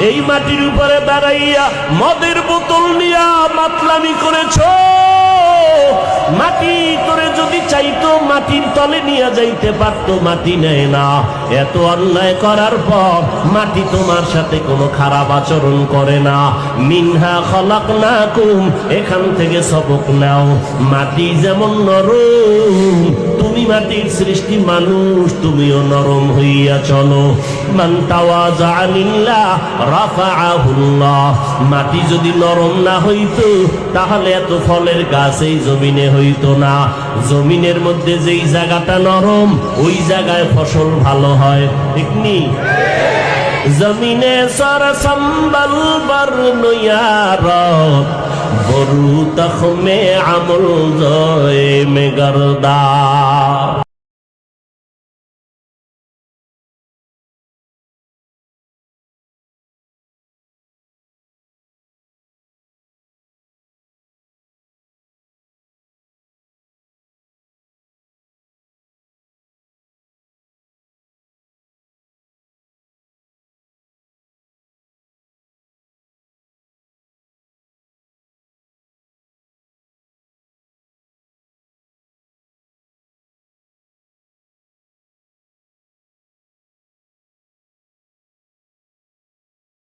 এই মাটির উপরে দাঁড়াইয়া মদের বোতল নিয়া মাতলামি করেছো। মাটি করে যদি চাইতো মাটির তলে নিয়ে যাইতে পারতো, মাটি নেয় না। এত অন্যায় করার পর মাটি তোমার সাথে কোনো খারাপ আচরণ করে না। মিনহা খলাকনাকুম, এখান থেকে সবক নাও। মাটি যেমন নরম, তুমি মাটির সৃষ্টি মানুষ, তুমিও নরম হইয়া চলো। মান তাওয়াযা লিল্লাহ রাফাআহুল্লাহ। মাটি যদি নরম না হইতো তাহলে এত ফলের গাছ এই জমিনে হইতো না। জমিনের মধ্যে যেই জায়গাটা নরম ওই জায়গায় ফসল ভালো হয়, ঠিক নি? জমিনে সর সম্বল বর নয়ারত, বরু তখমে আমল জয় মে গরদা।